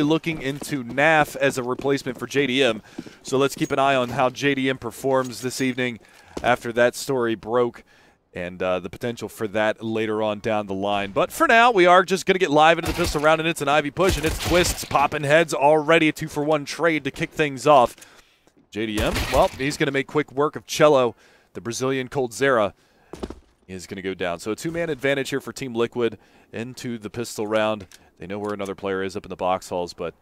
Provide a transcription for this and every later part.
looking into NAF as a replacement for JDM. So let's keep an eye on how JDM performs this evening after that story broke, and the potential for that later on down the line. But for now, we are just going to get live into the pistol round, and it's an Ivy push, and it's Twists popping heads already. A 2-for-1 trade to kick things off. JDM, well, he's going to make quick work of Cello. The Brazilian Coldzera is going to go down. So a two-man advantage here for Team Liquid into the pistol round. They know where another player is up in the box halls, but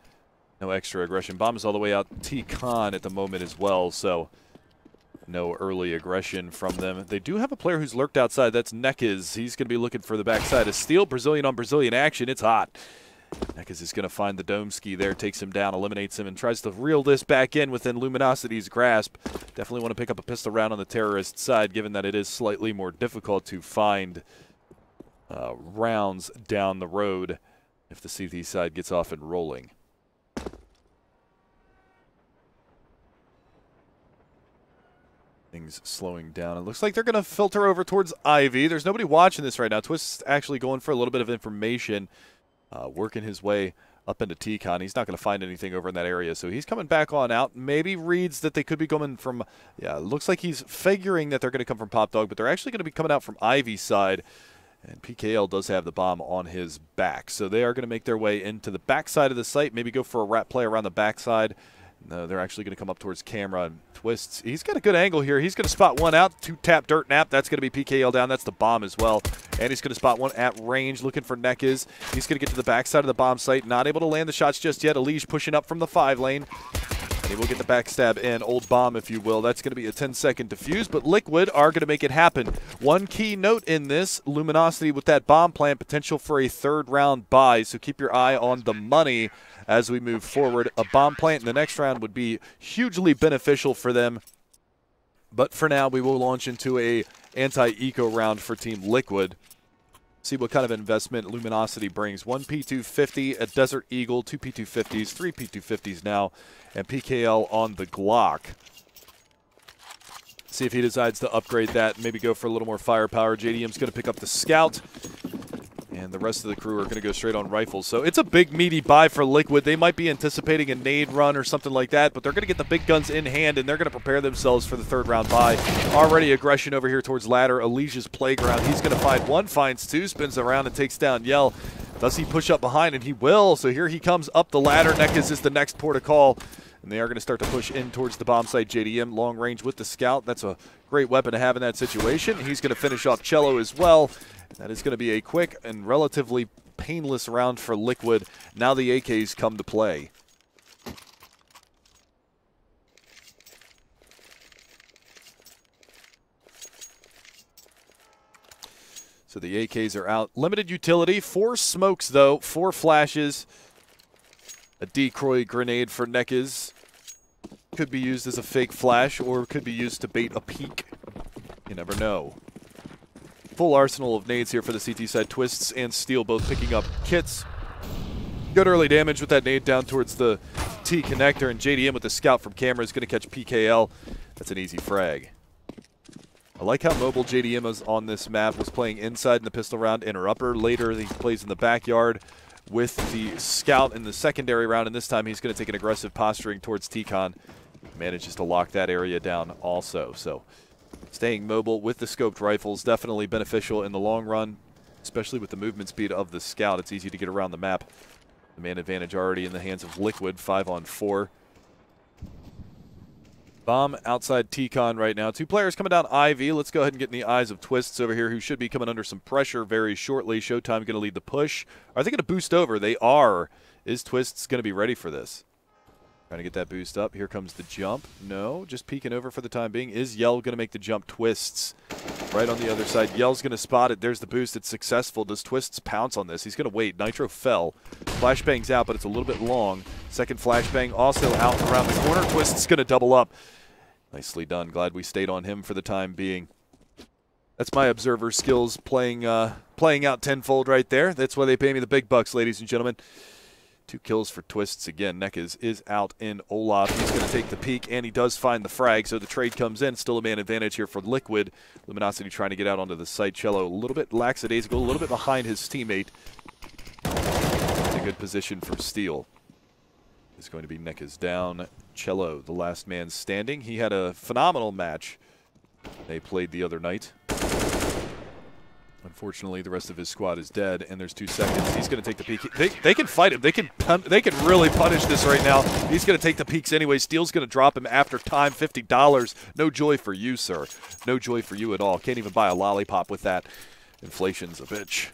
no extra aggression. Bomb is all the way out T-Con at the moment as well, so no early aggression from them. They do have a player who's lurked outside. That's Nekiz. He's going to be looking for the backside of Steel. Brazilian on Brazilian action. It's hot. Nekiz is going to find the dome ski there, takes him down, eliminates him, and tries to reel this back in within Luminosity's grasp. Definitely want to pick up a pistol round on the terrorist side, given that it is slightly more difficult to find rounds down the road if the CT side gets off and rolling. Things slowing down. It looks like they're going to filter over towards Ivy. There's nobody watching this right now. Twist's actually going for a little bit of information, working his way up into T-Con. He's not going to find anything over in that area, so he's coming back on out. Maybe reads that they could be coming from, yeah, it looks like he's figuring that they're going to come from Pop Dog, but they're actually going to be coming out from Ivy's side. And PKL does have the bomb on his back. So they are going to make their way into the backside of the site, maybe go for a rat play around the backside. No, they're actually going to come up towards camera and Twists. He's got a good angle here. He's going to spot one out. Two-tap dirt nap. That's going to be PKL down. That's the bomb as well. And he's going to spot one at range, looking for Nekiz. He's going to get to the backside of the bomb site. Not able to land the shots just yet. Elige pushing up from the 5 lane. He will get the backstab in, old bomb, if you will. That's going to be a 10-second defuse, but Liquid are going to make it happen. One key note in this, Luminosity with that bomb plant, potential for a third-round buy, so keep your eye on the money as we move forward. A bomb plant in the next round would be hugely beneficial for them, but for now, we will launch into a anti-eco round for Team Liquid. See what kind of investment Luminosity brings. 1 P250, a Desert Eagle, 2 P250s, 3 P250s now, and PKL on the Glock. See if he decides to upgrade that, maybe go for a little more firepower. JDM's going to pick up the Scout, and the rest of the crew are going to go straight on rifles. So it's a big, meaty buy for Liquid. They might be anticipating a nade run or something like that, but they're going to get the big guns in hand, and they're going to prepare themselves for the third-round buy. Already aggression over here towards ladder. Alicia's playground. He's going to find one, finds two, spins around and takes down Yell. Does he push up behind? And he will. So here he comes up the ladder. Nekiz is the next port of call, and they are going to start to push in towards the bomb site. JDM long range with the Scout. That's a great weapon to have in that situation. He's going to finish off Cello as well. That is going to be a quick and relatively painless round for Liquid. Now the AKs come to play. So the AKs are out. Limited utility. 4 smokes, though. 4 flashes. A decoy grenade for Nekiz. Could be used as a fake flash, or could be used to bait a peek. You never know. Full arsenal of nades here for the CT side. Twists and Steel both picking up kits. Good early damage with that nade down towards the T connector, and JDM with the Scout from camera is going to catch PKL. That's an easy frag. I like how mobile JDM is on this map. Was playing inside in the pistol round, inner upper. Later he plays in the backyard with the Scout in the secondary round, and this time he's going to take an aggressive posturing towards T-Con. Manages to lock that area down also. So staying mobile with the scoped rifles, definitely beneficial in the long run, especially with the movement speed of the Scout. It's easy to get around the map. The man advantage already in the hands of Liquid, 5-on-4. Bomb outside T-Con right now. 2 players coming down Ivy. Let's go ahead and get in the eyes of Twists over here, who should be coming under some pressure very shortly. Showtime going to lead the push. Are they going to boost over? They are. Is Twists going to be ready for this? Trying to get that boost up. Here comes the jump. No, just peeking over for the time being. Is Yell going to make the jump? Twists right on the other side. Yell's going to spot it. There's the boost. It's successful. Does Twists pounce on this? He's going to wait. Nitro fell. Flashbang's out, but it's a little bit long. Second flashbang also out around the corner. Twists going to double up. Nicely done. Glad we stayed on him for the time being. That's my observer skills playing out tenfold right there. That's why they pay me the big bucks, ladies and gentlemen. 2 kills for Twists again. Nekiz is out in Olaf. He's going to take the peek, and he does find the frag, so the trade comes in. Still a man advantage here for Liquid. Luminosity trying to get out onto the site. Cello a little bit lackadaisical, a little bit behind his teammate. It's a good position for Steel. is going to be neck is down. Cello, the last man standing. He had a phenomenal match they played the other night. Unfortunately, the rest of his squad is dead, and there's 2 seconds. He's going to take the peek. They can fight him. They can really punish this right now. He's going to take the peeks anyway. Steel's going to drop him after time, $50. No joy for you, sir. No joy for you at all. Can't even buy a lollipop with that. Inflation's a bitch.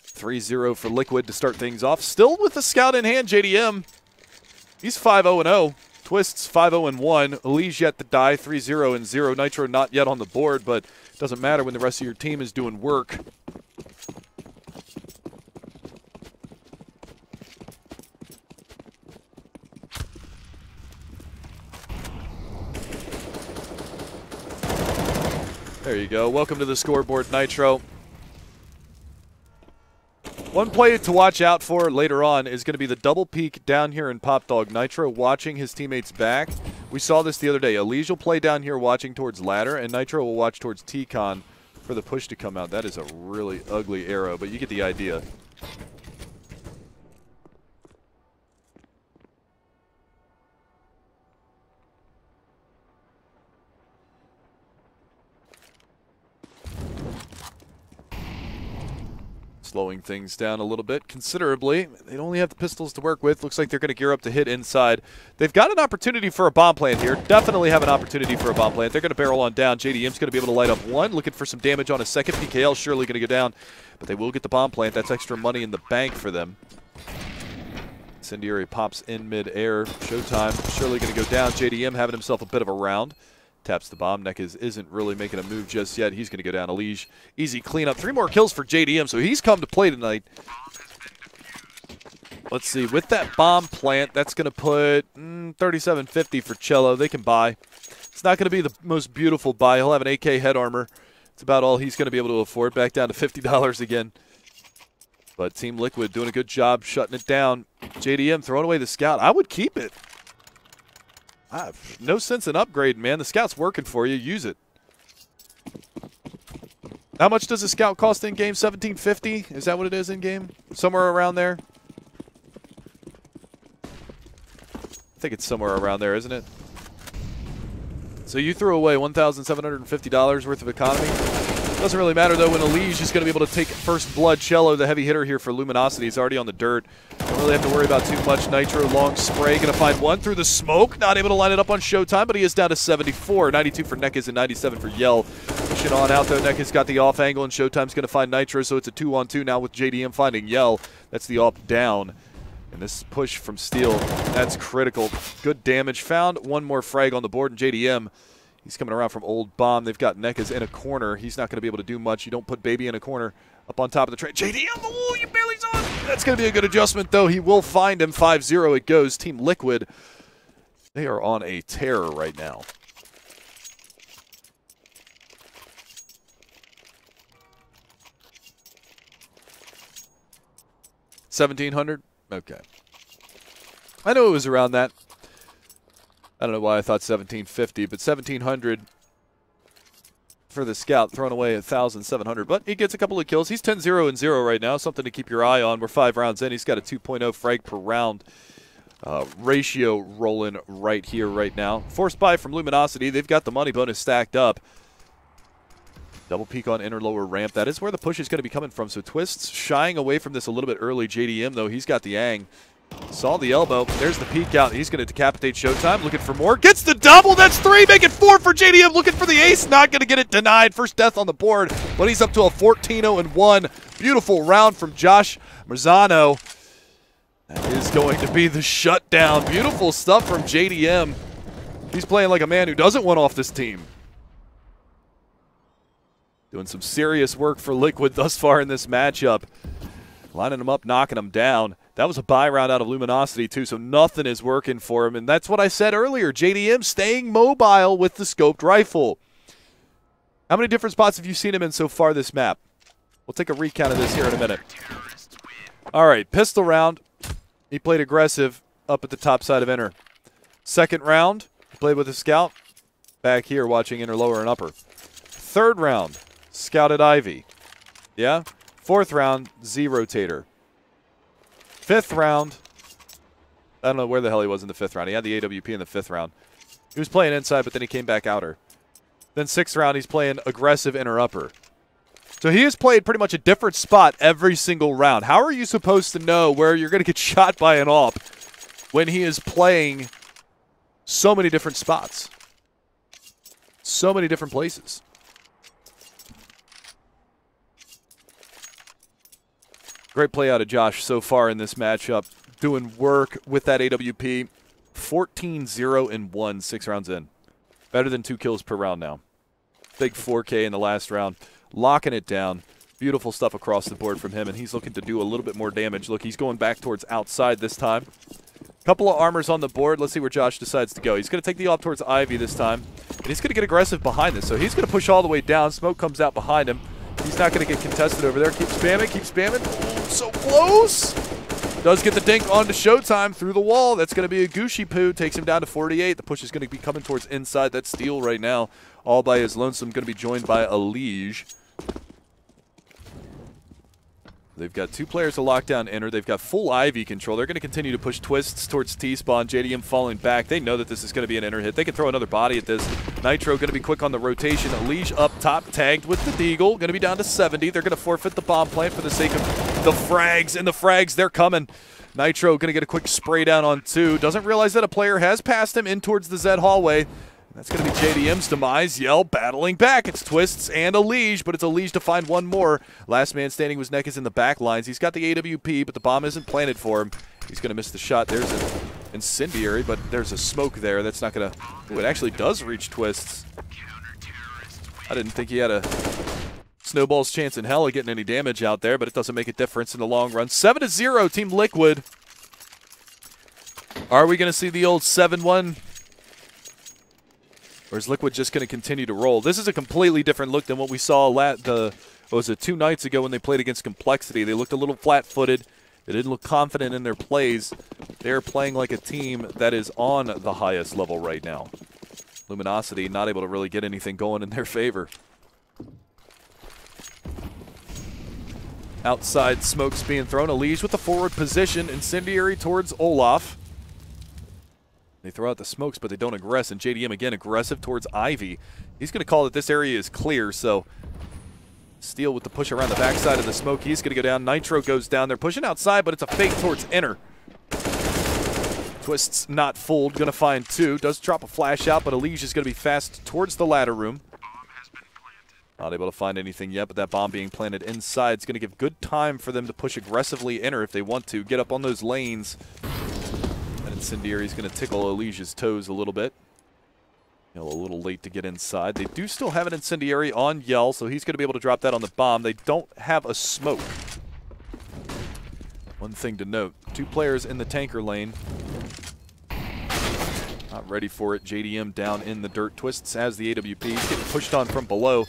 3-0 for Liquid to start things off. Still with the scout in hand, JDM. He's 5-0-0. Twists 5-0-1. Elige yet to die, 3-0-0. Nitro not yet on the board, but doesn't matter when the rest of your team is doing work. There you go. Welcome to the scoreboard, Nitro. One play to watch out for later on is going to be the double peek down here in Pop Dog. Nitro watching his teammates back. We saw this the other day. Elige will play down here watching towards ladder, and Nitro will watch towards T-Con for the push to come out. That is a really ugly arrow, but you get the idea. Slowing things down a little bit considerably. They only have the pistols to work with. Looks like they're going to gear up to hit inside. They've got an opportunity for a bomb plant here. Definitely have an opportunity for a bomb plant. They're going to barrel on down. JDM's going to be able to light up one. Looking for some damage on a second. PKL surely going to go down. But they will get the bomb plant. That's extra money in the bank for them. Incendiary pops in mid-air. Showtime surely going to go down. JDM having himself a bit of a round. Taps the bomb. Neck isn't really making a move just yet. He's going to go down. Elige, easy cleanup. 3 more kills for JDM, so he's come to play tonight. Let's see. With that bomb plant, that's going to put $37.50 for Cello. They can buy. It's not going to be the most beautiful buy. He'll have an AK head armor. It's about all he's going to be able to afford. Back down to $50 again. But Team Liquid doing a good job shutting it down. JDM throwing away the scout. I would keep it. No sense in upgrading, man. The scout's working for you. Use it. How much does a scout cost in game? $17.50? Is that what it is in game? Somewhere around there? I think it's somewhere around there, isn't it? So you threw away $1,750 worth of economy. Doesn't really matter, though, when Elige is going to be able to take first blood. Cello, the heavy hitter here for Luminosity, is already on the dirt. Don't really have to worry about too much. Nitro, long spray, going to find one through the smoke. Not able to line it up on Showtime, but he is down to 74. 92 for Neckis and 97 for Yell. Pushing on out, though. Neckis got the off angle, and Showtime's going to find Nitro, so it's a 2-on-2 now with JDM finding Yell. That's the off down. And this push from Steel, that's critical. Good damage found. One more frag on the board, and JDM, he's coming around from Old Bomb. They've got Neckis in a corner. He's not going to be able to do much. You don't put Baby in a corner up on top of the train. JDM, oh, you barely saw it. That's going to be a good adjustment, though. He will find him. 5-0 it goes. Team Liquid, they are on a tear right now. $1,700? Okay. I know it was around that. I don't know why I thought $1,750, but $1,700 for the scout, throwing away $1,700. But he gets a couple of kills. He's 10-0-0 right now, something to keep your eye on. We're 5 rounds in. He's got a 2.0 frag per round ratio rolling right here, right now. Forced buy from Luminosity. They've got the money bonus stacked up. Double peek on inner lower ramp. That is where the push is going to be coming from. So Twist's shying away from this a little bit early. JDM, though, he's got the ang. Saw the elbow. There's the peek out. He's going to decapitate Showtime. Looking for more. Gets the double. That's 3. Make it 4 for JDM. Looking for the ace. Not going to get it denied. First death on the board. But he's up to a 14-0-1. Beautiful round from Josh Marzano. That is going to be the shutdown. Beautiful stuff from JDM. He's playing like a man who doesn't want off this team. Doing some serious work for Liquid thus far in this matchup. Lining them up, knocking them down. That was a buy round out of Luminosity, too, so nothing is working for him. And that's what I said earlier. JDM staying mobile with the scoped rifle. How many different spots have you seen him in so far this map? We'll take a recount of this here in a minute. All right, pistol round. He played aggressive up at the top side of inner. Second round, he played with a scout. Back here watching inner, lower, and upper. Third round, scouted Ivy. Yeah? Fourth round, Z rotator. Fifth round, I don't know where the hell he was in the 5th round. He had the AWP in the 5th round. He was playing inside, but then he came back outer. Then 6th round, he's playing aggressive inner upper. So he has played pretty much a different spot every single round. How are you supposed to know where you're going to get shot by an AWP when he is playing so many different spots? So many different places. Great play out of Josh so far in this matchup. Doing work with that AWP. 14-0-1, 6 rounds in. Better than 2 kills per round now. Big 4K in the last round. Locking it down. Beautiful stuff across the board from him, and he's looking to do a little bit more damage. Look, he's going back towards outside this time. Couple of armors on the board. Let's see where Josh decides to go. He's going to take the AWP towards Ivy this time, and he's going to get aggressive behind this. So he's going to push all the way down. Smoke comes out behind him. He's not going to get contested over there. Keep spamming, keep spamming. Oh, so close. Does get the dink onto Showtime through the wall. That's going to be a Gucci poo. Takes him down to 48. The push is going to be coming towards inside. That steal right now, all by his lonesome. Going to be joined by Elige. They've got 2 players to lock down inner. They've got full Ivy control. They're going to continue to push twists towards T-spawn. JDM falling back. They know that this is going to be an inner hit. They can throw another body at this. Nitro going to be quick on the rotation. Elige up top, tagged with the Deagle. Going to be down to 70. They're going to forfeit the bomb plant for the sake of the frags. And the frags, they're coming. Nitro going to get a quick spray down on 2. Doesn't realize that a player has passed him in towards the Z hallway. That's going to be JDM's demise. Yell battling back. It's Twists and Elige, but it's Elige to find one more. Last man standing was Neck is in the back lines. He's got the AWP, but the bomb isn't planted for him. He's going to miss the shot. There's an incendiary, but there's a smoke there. That's not going to... Ooh, it actually does reach Twists. I didn't think he had a snowball's chance in hell of getting any damage out there, but it doesn't make a difference in the long run. 7-0, Team Liquid. Are we going to see the old 7-1? Or is Liquid just going to continue to roll? This is a completely different look than what we saw was it 2 nights ago when they played against Complexity. They looked a little flat-footed. They didn't look confident in their plays. They're playing like a team that is on the highest level right now. Luminosity not able to really get anything going in their favor. Outside smokes being thrown. Elige with the forward position. Incendiary towards Olaf. They throw out the smokes, but they don't aggress. And JDM, again, aggressive towards Ivy. He's going to call that this area is clear, so Steele with the push around the backside of the smoke. He's going to go down. Nitro goes down. They're pushing outside, but it's a fake towards inner. Twists not fooled. Going to find 2. Does drop a flash out, but Elige is going to be fast towards the ladder room. Not able to find anything yet, but that bomb being planted inside is going to give good time for them to push aggressively inner if they want to. Get up on those lanes. Incendiary is going to tickle Elige's toes a little bit. A little late to get inside. They do still have an Incendiary on Yell, so he's going to be able to drop that on the bomb. They don't have a smoke. One thing to note, 2 players in the tanker lane. Not ready for it. JDM down in the dirt. Twists has the AWP. He's getting pushed on from below.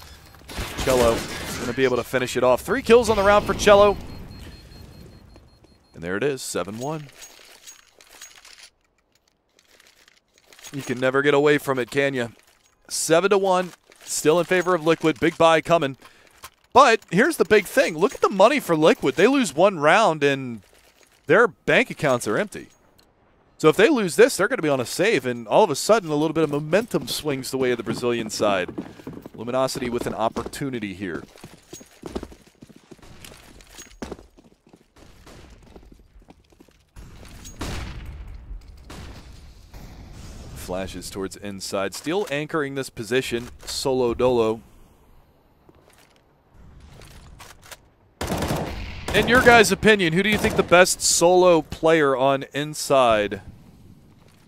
Cello going to be able to finish it off. 3 kills on the round for Cello. And there it is, 7-1. You can never get away from it, can you? 7-1, still in favor of Liquid. Big buy coming. But here's the big thing. Look at the money for Liquid. They lose 1 round, and their bank accounts are empty. So if they lose this, they're going to be on a save, and all of a sudden a little bit of momentum swings the way of the Brazilian side. Luminosity with an opportunity here. Flashes towards inside. Still anchoring this position. Solo Dolo. In your guys' opinion, who do you think the best solo player on inside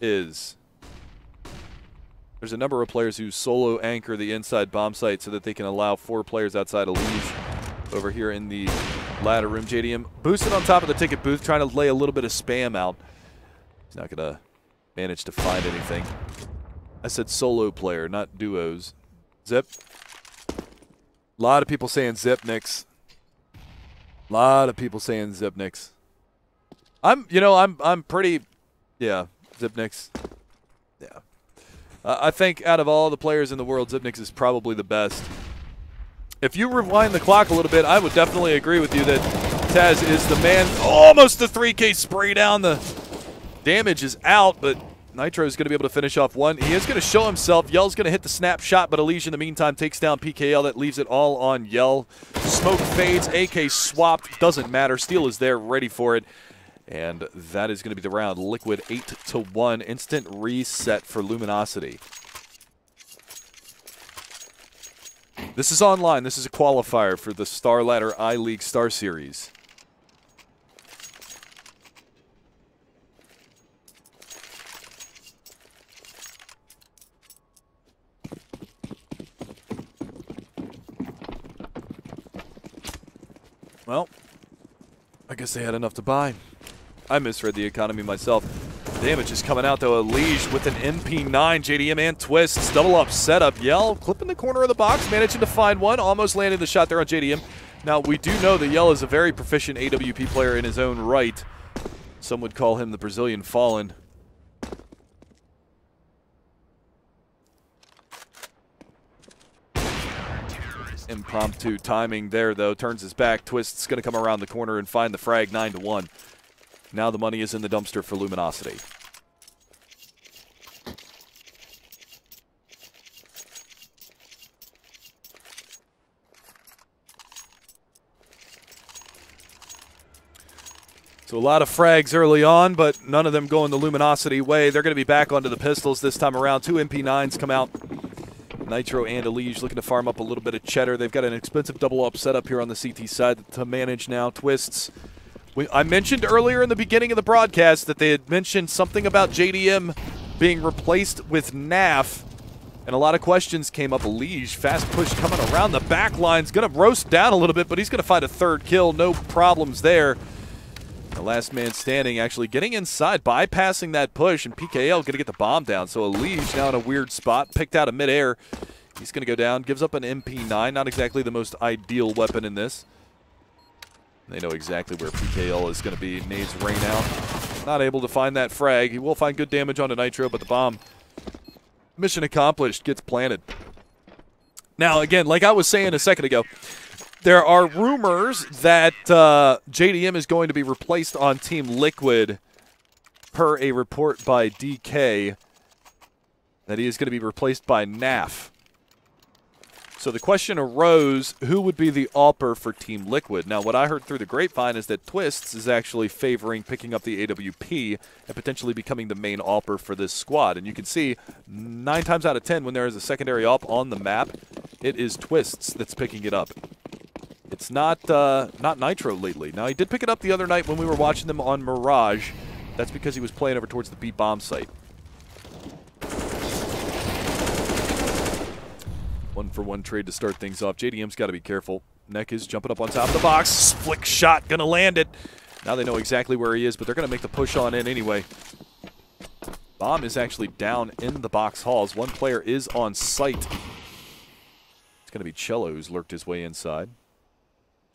is? There's a number of players who solo anchor the inside bomb site so that they can allow 4 players outside of Elige over here in the ladder room. JDM boosted on top of the ticket booth, trying to lay a little bit of spam out. He's not going to manage to find anything. I said solo player, not duos. Zip. A lot of people saying Zipnix. A lot of people saying Zipnix. I'm pretty, yeah, Zipnix. Yeah. I think out of all the players in the world, Zipnix is probably the best. If you rewind the clock a little bit, I would definitely agree with you that Taz is the man. Almost the 3K spray down the Damage is out, but Nitro is going to be able to finish off one. He is going to show himself. Yell's going to hit the snapshot, but Elige in the meantime takes down PKL. That leaves it all on Yell. Smoke fades, AK swapped, doesn't matter. Steel is there, ready for it. And that is going to be the round. Liquid 8-1. Instant reset for Luminosity. This is online. This is a qualifier for the Star Ladder I-League StarSeries. Well, I guess they had enough to buy. I misread the economy myself. Damage is coming out, though. Elige with an MP9. JDM and Twists. Double up setup. Yell clipping the corner of the box. Managing to find one. Almost landed the shot there on JDM. Now, we do know that Yell is a very proficient AWP player in his own right. Some would call him the Brazilian Fallen. Impromptu timing there, though. Turns his back. Twist's going to come around the corner and find the frag. 9-1. Now the money is in the dumpster for Luminosity. So a lot of frags early on, but none of them going the Luminosity way. They're going to be back onto the pistols this time around. 2 MP9s come out. Nitro and Elige looking to farm up a little bit of cheddar. They've got an expensive double-up setup here on the CT side to manage now. Twists. I mentioned earlier in the beginning of the broadcast that they had mentioned something about JDM being replaced with NAF, and a lot of questions came up. Elige, fast push coming around the back line's going to roast down a little bit, but he's going to find a third kill. No problems there. The last man standing actually getting inside, bypassing that push, and PKL going to get the bomb down. So Elige now in a weird spot, picked out of midair. He's going to go down, gives up an MP9, not exactly the most ideal weapon in this. They know exactly where PKL is going to be. Nades rain out. Not able to find that frag. He will find good damage onto Nitro, but the bomb, mission accomplished, gets planted. Now, again, like I was saying a second ago, there are rumors that JDM is going to be replaced on Team Liquid per a report by DK, that he is going to be replaced by NAF. So the question arose, who would be the AWPer for Team Liquid? Now, what I heard through the grapevine is that Twists is actually favoring picking up the AWP and potentially becoming the main AWPer for this squad. And you can see 9 times out of 10 when there is a secondary AWP on the map, it is Twists that's picking it up. It's not Nitro lately. Now, he did pick it up the other night when we were watching them on Mirage. That's because he was playing over towards the B bomb site. 1-for-1 trade to start things off. JDM's got to be careful. Neck is jumping up on top of the box. Flick shot, gonna land it. Now they know exactly where he is, but they're gonna make the push on in anyway. Bomb is actually down in the box halls. One player is on site. It's gonna be Cello who's lurked his way inside.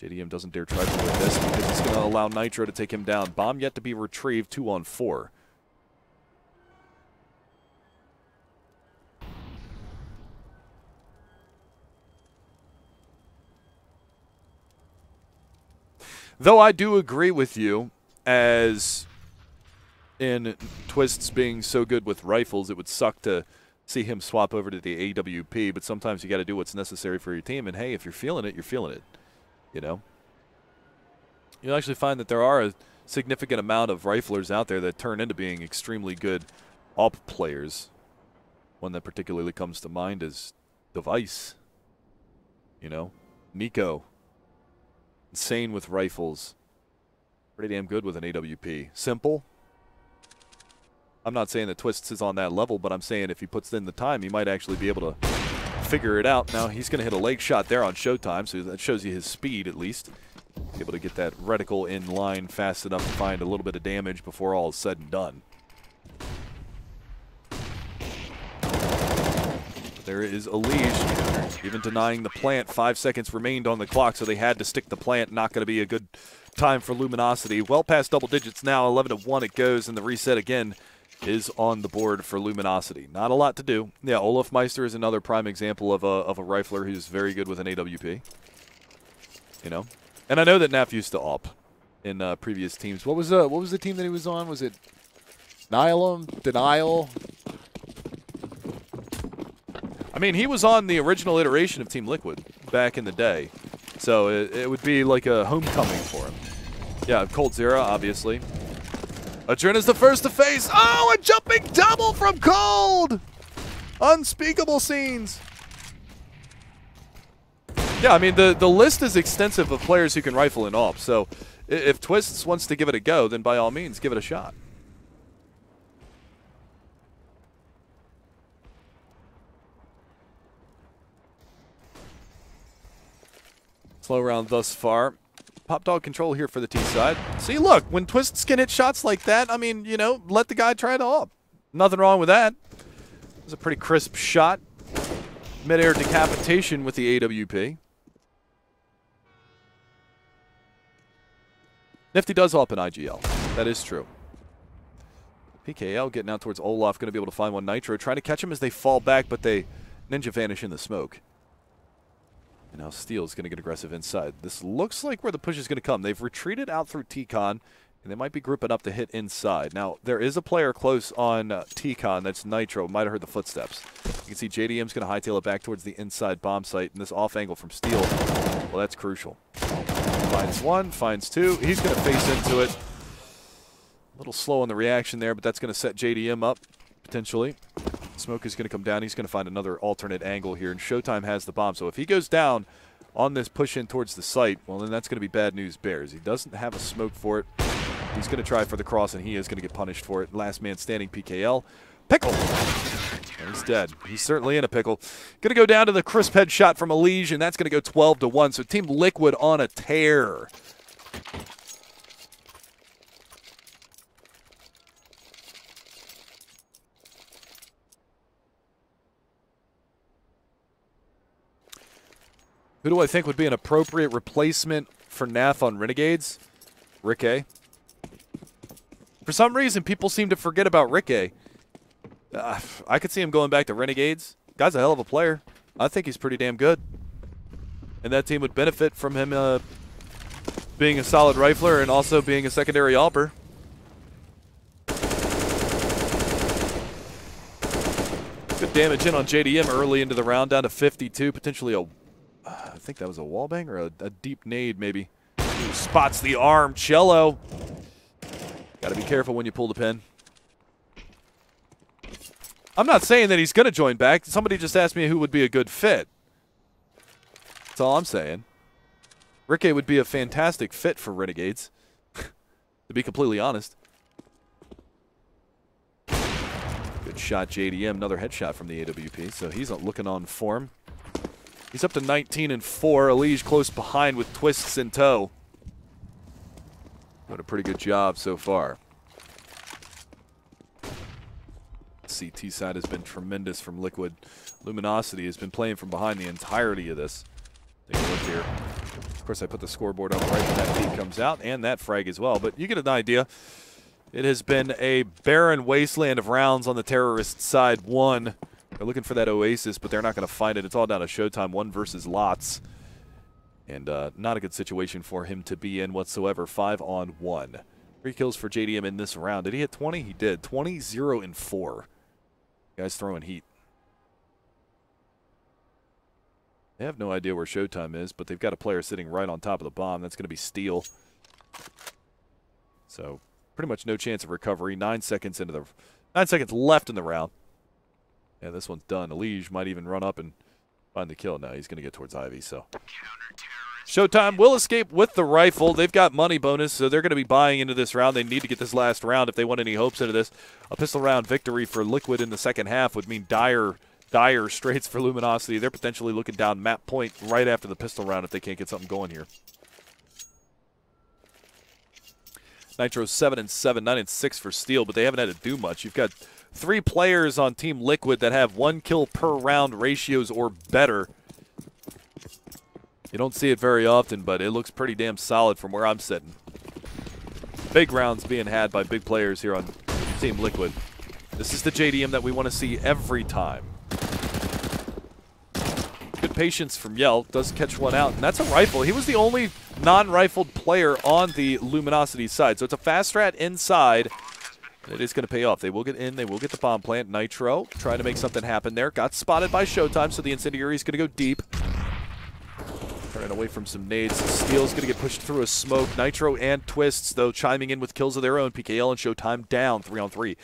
JDM doesn't dare try to win this because it's gonna allow Nitro to take him down. Bomb yet to be retrieved. 2-on-4. Though I do agree with you, as in Twists being so good with rifles, it would suck to see him swap over to the AWP, but sometimes you got to do what's necessary for your team, and hey, if you're feeling it, you're feeling it, you know? You'll actually find that there are a significant amount of riflers out there that turn into being extremely good AWP players. One that particularly comes to mind is Device, you know? Nico. Insane with rifles. Pretty damn good with an AWP. Simple. I'm not saying that Twists is on that level, but I'm saying if he puts in the time, he might actually be able to figure it out. Now, he's going to hit a leg shot there on Showtime, so that shows you his speed at least. Able to get that reticle in line fast enough to find a little bit of damage before all is said and done. There is Elige, even denying the plant. 5 seconds remained on the clock, so they had to stick the plant. Not going to be a good time for Luminosity. Well past double digits now. 11-1 it goes, and the reset again is on the board for Luminosity. Not a lot to do. Yeah, Olaf Meister is another prime example of a rifler who's very good with an AWP. You know, and I know that NAF used to AWP in previous teams. What was the team that he was on? Was it Denial. I mean, he was on the original iteration of Team Liquid back in the day, so it would be like a homecoming for him. Yeah, Cold Zero, obviously. Adrena's the first to face. Oh, a jumping double from Cold! Unspeakable scenes. Yeah, I mean, the list is extensive of players who can rifle and AWP, so if Twists wants to give it a go, then by all means, give it a shot. Slow round thus far. Pop dog control here for the T side. See, look, when Twists can hit shots like that, I mean, you know, let the guy try it all. Nothing wrong with that. It was a pretty crisp shot. Mid-air decapitation with the AWP. Nifty does up in IGL. That is true. PKL getting out towards Olaf. Going to be able to find one Nitro. Trying to catch him as they fall back, but they ninja vanish in the smoke. And now Steel's going to get aggressive inside. This looks like where the push is going to come. They've retreated out through T-Con, and they might be grouping up to hit inside. Now, there is a player close on T-Con. That's Nitro. Might have heard the footsteps. You can see JDM's going to hightail it back towards the inside bomb site, and this off angle from Steel, well, that's crucial. Finds one, finds two. He's going to face into it. A little slow on the reaction there, but that's going to set JDM up, potentially. Smoke is going to come down. He's going to find another alternate angle here, and Showtime has the bomb. So if he goes down on this push in towards the site, well, then that's going to be bad news bears. He doesn't have a smoke for it. He's going to try for the cross, and he is going to get punished for it. Last man standing, PKL. Pickle! And he's dead. He's certainly in a pickle. Going to go down to the crisp head shot from Elige, and that's going to go 12-1. So Team Liquid on a tear. Who do I think would be an appropriate replacement for Nath on Renegades? Rick A. For some reason, people seem to forget about Rick A. I could see him going back to Renegades. Guy's a hell of a player. I think he's pretty damn good. And that team would benefit from him being a solid rifler and also being a secondary AWPer. Good damage in on JDM early into the round, down to 52. Potentially a, I think that was a wallbang or a deep nade maybe. Ooh, spots the arm. Cello. Got to be careful when you pull the pin. I'm not saying that he's going to join back. Somebody just asked me who would be a good fit. That's all I'm saying. Ricky would be a fantastic fit for Renegades, to be completely honest. Good shot, JDM. Another headshot from the AWP, so he's looking on form. He's up to 19-4. Elige close behind with Twists in tow. Doing a pretty good job so far. CT side has been tremendous from Liquid. Luminosity has been playing from behind the entirety of this. Take a look here. Of course, I put the scoreboard up right when that peak comes out, and that frag as well. But you get an idea. It has been a barren wasteland of rounds on the terrorist side. One, they're looking for that oasis, but they're not going to find it. It's all down to Showtime, one versus lots. And not a good situation for him to be in whatsoever. 5-on-1. 3 kills for JDM in this round. Did he hit 20? He did. 20, 0, and 4. Guys throwing heat. They have no idea where Showtime is, but they've got a player sitting right on top of the bomb. That's going to be Steel. So pretty much no chance of recovery. 9 seconds into the 9 seconds left in the round. Yeah, this one's done. Elige might even run up and find the kill. Now he's going to get towards Ivy. So Showtime will escape with the rifle. They've got money bonus, so they're going to be buying into this round. They need to get this last round if they want any hopes into this. A pistol round victory for Liquid in the second half would mean dire straits for Luminosity. They're potentially looking down map point right after the pistol round if they can't get something going here. Nitro's 7-7, 9-6 for Steel, but they haven't had to do much. You've got 3 players on Team Liquid that have 1 kill per round ratios or better. You don't see it very often, but it looks pretty damn solid from where I'm sitting. Big rounds being had by big players here on Team Liquid. This is the JDM that we want to see every time. Good patience from Yell. Does catch one out, and that's a rifle. He was the only non-rifled player on the Luminosity side. So it's a fast strat inside. And it is going to pay off. They will get in. They will get the bomb plant. Nitro trying to make something happen there. Got spotted by Showtime, so the Incendiary is going to go deep. Turning away from some nades. Steel's going to get pushed through a smoke. Nitro and Twists, though, chiming in with kills of their own. PKL and Showtime down 3-on-3.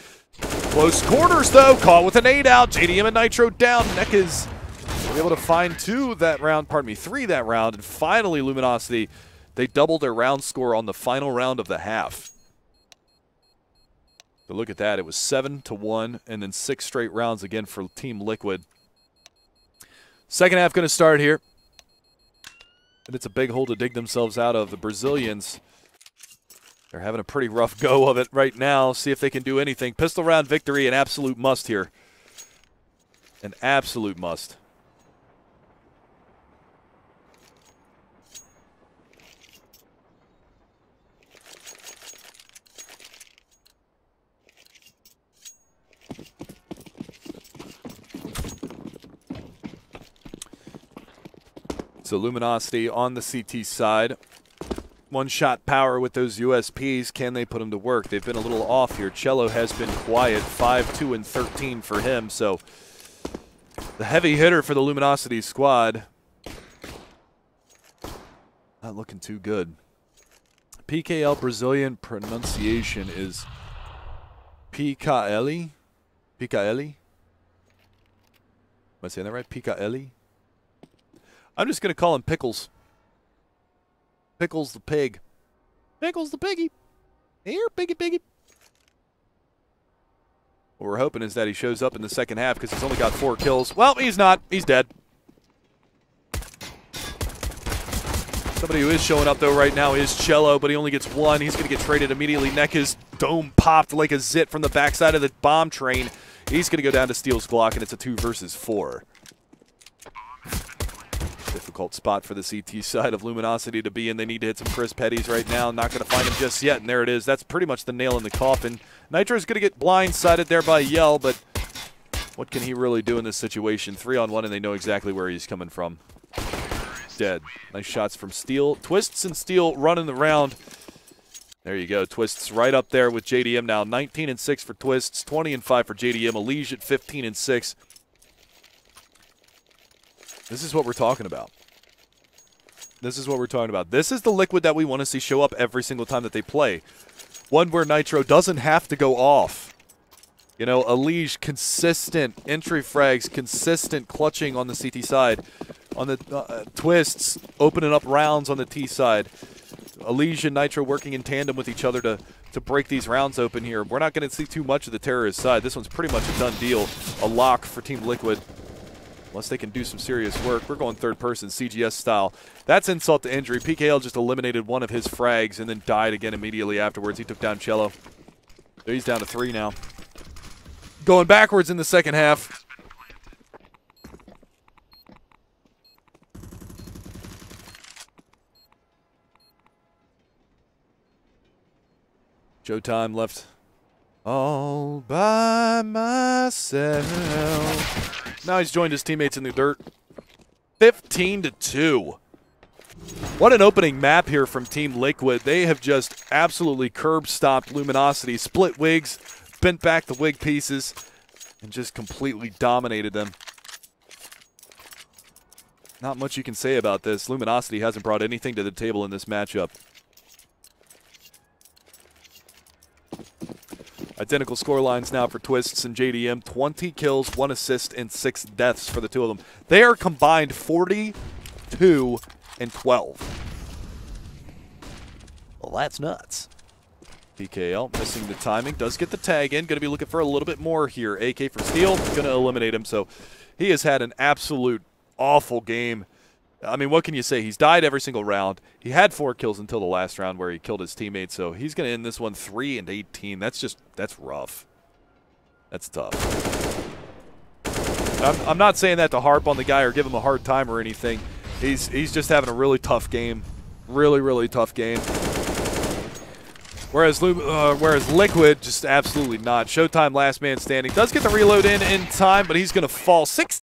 Close quarters, though. Caught with a nade out. JDM and Nitro down. Nekaz were able to find three that round. And finally, Luminosity, they doubled their round score on the final round of the half. So look at that. It was 7-1 and then 6 straight rounds again for Team Liquid. Second half going to start here. And it's a big hole to dig themselves out of. The Brazilians, they're having a pretty rough go of it right now. See if they can do anything. Pistol round victory, an absolute must here. An absolute must. So Luminosity on the CT side. One-shot power with those USPs. Can they put them to work? They've been a little off here. Cello has been quiet. 5, 2, and 13 for him. So the heavy hitter for the Luminosity squad. Not looking too good. PKL Brazilian pronunciation is Pikaeli. Pikaeli? Am I saying that right? Pikaeli? I'm just going to call him Pickles. Pickles the pig. Pickles the piggy. Here, piggy, piggy. What we're hoping is that he shows up in the second half because he's only got 4 kills. Well, he's not. He's dead. Somebody who is showing up, though, right now is Cello, but he only gets 1. He's going to get traded immediately. Nekaz dome popped like a zit from the backside of the bomb train. He's going to go down to Steel's Glock, and it's a 2 versus 4. Difficult spot for the CT side of Luminosity to be in. They need to hit some Chris Petties right now. Not going to find him just yet, and there it is. That's pretty much the nail in the coffin. Nitro's going to get blindsided there by Yell, but what can he really do in this situation? 3-on-1, and they know exactly where he's coming from. Dead. Nice shots from Steel. Twists and Steel running the round. There you go. Twists right up there with JDM now. 19-6 for Twists, 20-5 for JDM. Elige at 15-6. This is what we're talking about. This is what we're talking about. This is the Liquid that we want to see show up every single time that they play. One where Nitro doesn't have to go off. You know, Elige, consistent entry frags, consistent clutching on the CT side. On the Twists, opening up rounds on the T side. Elige and Nitro working in tandem with each other to break these rounds open here. We're not going to see too much of the Terrorist side. This one's pretty much a done deal. A lock for Team Liquid. Unless they can do some serious work. We're going third person, CGS style. That's insult to injury. PKL just eliminated one of his frags and then died again immediately afterwards. He took down Cello. So he's down to 3 now. Going backwards in the second half. Showtime left all by myself. Now he's joined his teammates in the dirt. 15-2. What an opening map here from Team Liquid. They have just absolutely curb-stomped Luminosity, split wigs, bent back the wig pieces, and just completely dominated them. Not much you can say about this. Luminosity hasn't brought anything to the table in this matchup. Identical score lines now for Twists and JDM. 20 kills, 1 assist, and 6 deaths for the two of them. They are combined 42 and 12. Well, that's nuts. PKL missing the timing. Does get the tag in. Going to be looking for a little bit more here. AK for Steel. Going to eliminate him. So he has had an absolute awful game. I mean, what can you say? He's died every single round. He had 4 kills until the last round where he killed his teammate. So he's going to end this one 3-18. That's rough. That's tough. I'm not saying that to harp on the guy or give him a hard time or anything. He's just having a really tough game. Really, really tough game. Whereas Liquid, just absolutely not. Showtime last man standing. Does get the reload in time, but he's going to fall 6